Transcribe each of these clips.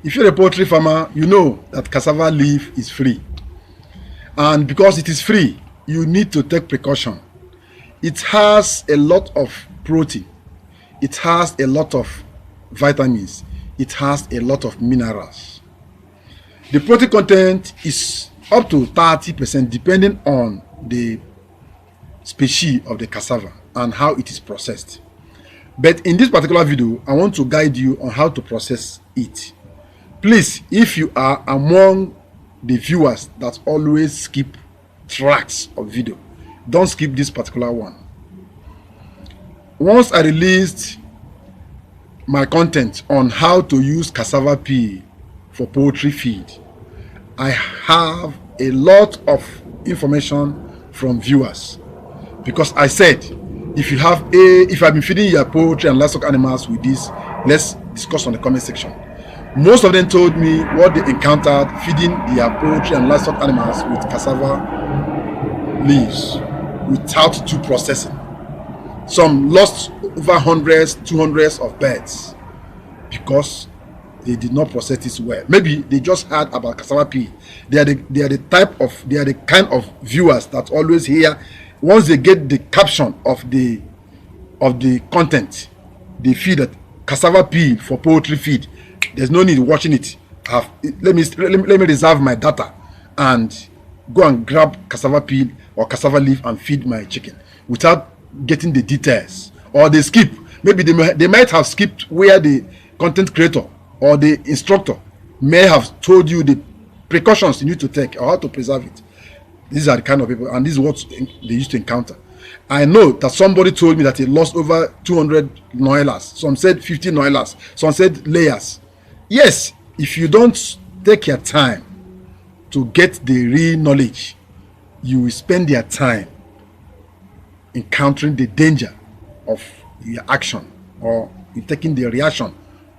If you're a poultry farmer, you know that cassava leaf is free. And because it is free, you need to take precaution. It has a lot of protein. It has a lot of vitamins. It has a lot of minerals. The protein content is up to 30% depending on the species of the cassava and how it is processed. But in this particular video, I want to guide you on how to process it. Please, if you are among the viewers that always skip tracks of video, don't skip this particular one. Once I released my content on how to use cassava peel for poultry feed, I have a lot of information from viewers, because I said if I've been feeding your poultry and livestock animals with this, let's discuss on the comment section. Most of them told me what they encountered feeding their poultry and livestock animals with cassava leaves without due processing. Some lost over hundreds, 200s of birds because they did not process this well. Maybe they just heard about cassava peel. They are the kind of viewers that always hear. Once they get the caption of the content, they feel that cassava peel for poultry feed, there's no need watching it. Let me reserve my data and go and grab cassava peel or cassava leaf and feed my chicken without getting the details. Or they skip. Maybe they might have skipped where the content creator or the instructor may have told you the precautions you need to take or how to preserve it. These are the kind of people, and this is what they used to encounter. I know that somebody told me that he lost over 200 noilas. Some said 50 noilas. Some said layers. Yes, if you don't take your time to get the real knowledge, you will spend your time encountering the danger of your action or in taking the reaction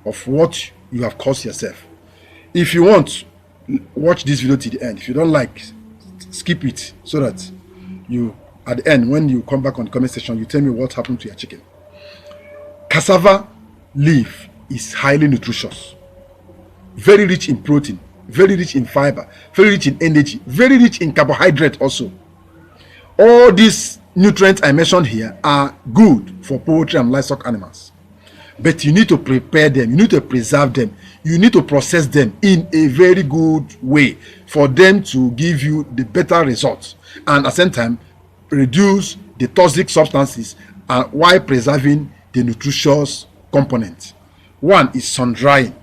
of what you have caused yourself. If you want, watch this video to the end. If you don't like, skip it so that you, at the end, when you come back on the comment section, you tell me what happened to your chicken. Cassava leaf is highly nutritious, very rich in protein, very rich in fiber, very rich in energy, very rich in carbohydrate also. All these nutrients I mentioned here are good for poultry and livestock animals, but you need to prepare them, you need to preserve them, you need to process them in a very good way for them to give you the better results, and at the same time reduce the toxic substances while preserving the nutritious component. One is sun drying.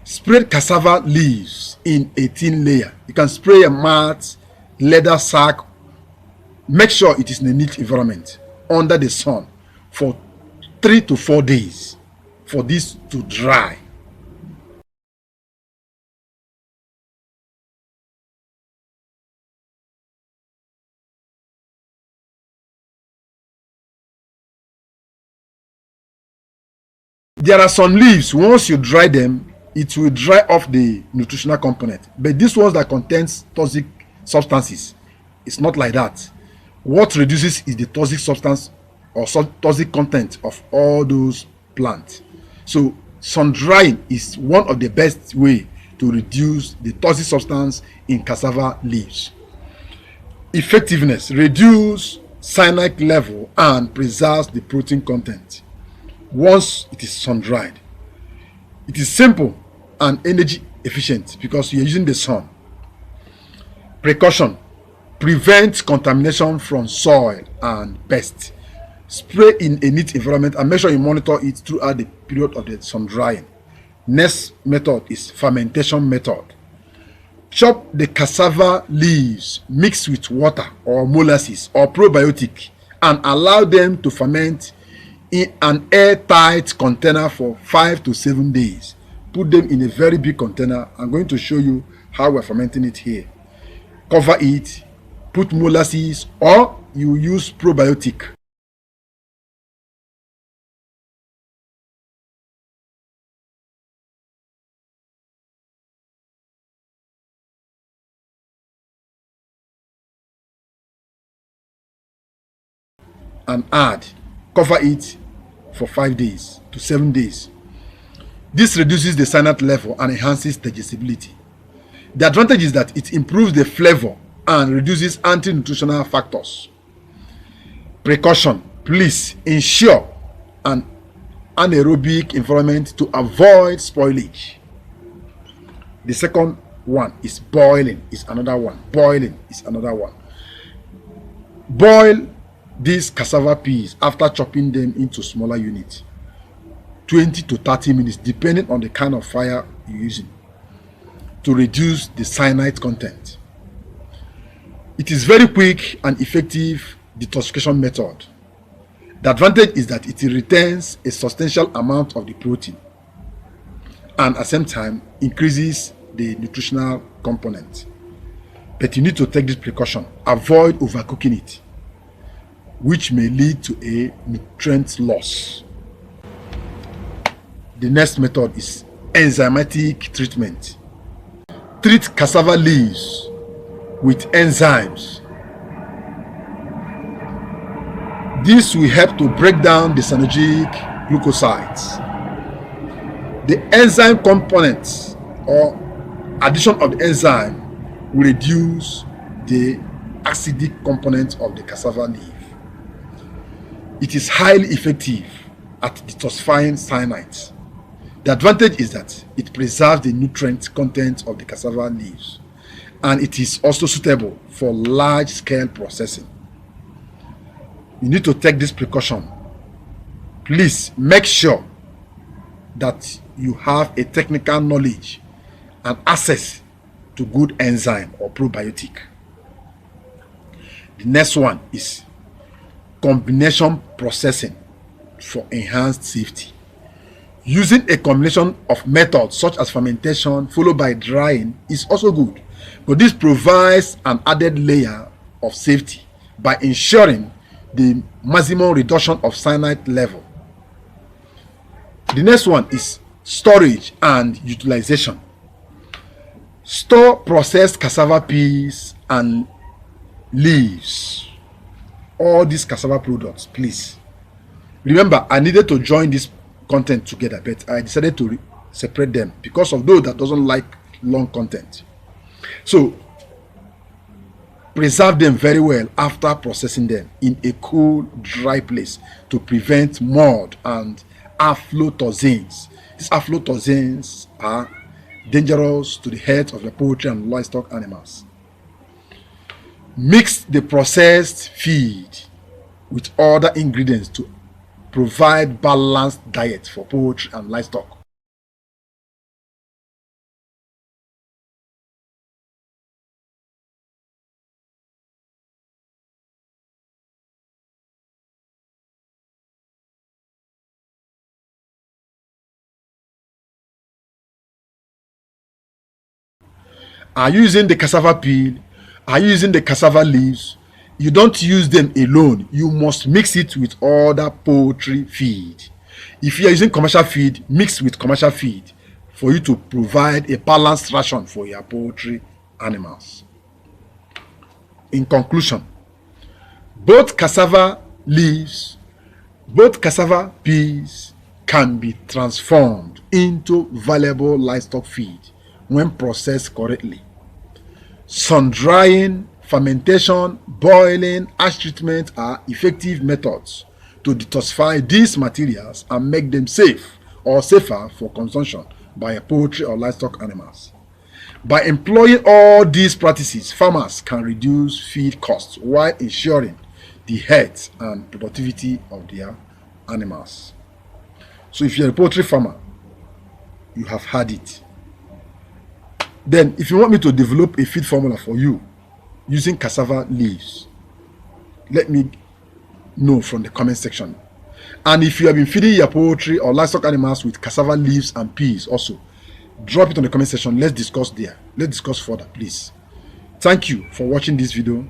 Spread cassava leaves in a thin layer. You can spray a mat, leather sack. Make sure it is in a neat environment under the sun for 3 to 4 days for this to dry. There are some leaves, once you dry them, it will dry off the nutritional component. But these ones that contains toxic substances, it's not like that. What reduces is the toxic substance or toxic content of all those plants. So sun drying is one of the best way to reduce the toxic substance in cassava leaves. Effectiveness: reduce cyanide level and preserves the protein content once it is sun dried. It is simple and energy efficient because you are using the sun. Precaution: prevent contamination from soil and pests. Spray in a neat environment and make sure you monitor it throughout the period of the sun drying. Next method is fermentation method. Chop the cassava leaves, mix with water or molasses or probiotic and allow them to ferment in an airtight container for 5 to 7 days. Put them in a very big container. I'm going to show you how we're fermenting it here. Cover it, put molasses, or you use probiotic. And add, cover it for 5 days to 7 days. This reduces the cyanide level and enhances digestibility. The advantage is that it improves the flavor and reduces anti-nutritional factors. Precaution: please ensure an anaerobic environment to avoid spoilage. The second one is boiling. Boiling is another one. Boil these cassava peas after chopping them into smaller units, 20 to 30 minutes depending on the kind of fire you're using, to reduce the cyanide content. It is very quick and effective detoxification method. The advantage is that it retains a substantial amount of the protein and at the same time increases the nutritional component. But you need to take this precaution. Avoid overcooking it, which may lead to a nutrient loss. The next method is enzymatic treatment. Treat cassava leaves with enzymes. This will help to break down the cyanogenic glucosides. The enzyme components or addition of the enzyme will reduce the acidic component of the cassava leaf. It is highly effective at detoxifying cyanide. The advantage is that it preserves the nutrient content of the cassava leaves, and it is also suitable for large-scale processing. You need to take this precaution. Please make sure that you have a technical knowledge and access to good enzyme or probiotic. The next one is combination processing for enhanced safety. Using a combination of methods such as fermentation followed by drying is also good, but this provides an added layer of safety by ensuring the maximum reduction of cyanide level. The next one is storage and utilization. Store processed cassava peas and leaves, all these cassava products, please. Remember, I needed to join this content together, but I decided to separate them because of those that doesn't like long content. So preserve them very well after processing them in a cool, dry place to prevent mold and aflatoxins. These aflatoxins are dangerous to the health of the poultry and livestock animals. Mix the processed feed with other ingredients to provide balanced diet for poultry and livestock. Are you using the cassava peel? Are you using the cassava leaves? You don't use them alone. You must mix it with other poultry feed. If you are using commercial feed, mix with commercial feed for you to provide a balanced ration for your poultry animals. In conclusion, both cassava leaves, both cassava peas can be transformed into valuable livestock feed when processed correctly. Sun drying, fermentation, boiling, ash treatment are effective methods to detoxify these materials and make them safe or safer for consumption by poultry or livestock animals. By employing all these practices, farmers can reduce feed costs while ensuring the health and productivity of their animals. So if you're a poultry farmer, you have had it. Then if you want me to develop a feed formula for you using cassava leaves, let me know from the comment section. And if you have been feeding your poultry or livestock animals with cassava leaves and peas also, drop it on the comment section. Let's discuss there. Let's discuss further, please. Thank you for watching this video,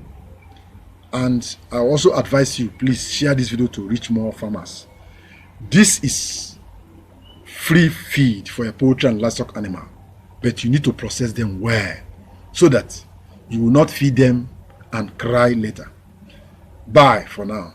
and I also advise you, please share this video to reach more farmers. This is free feed for your poultry and livestock animal, but you need to process them well so that you will not feed them and cry later. Bye for now.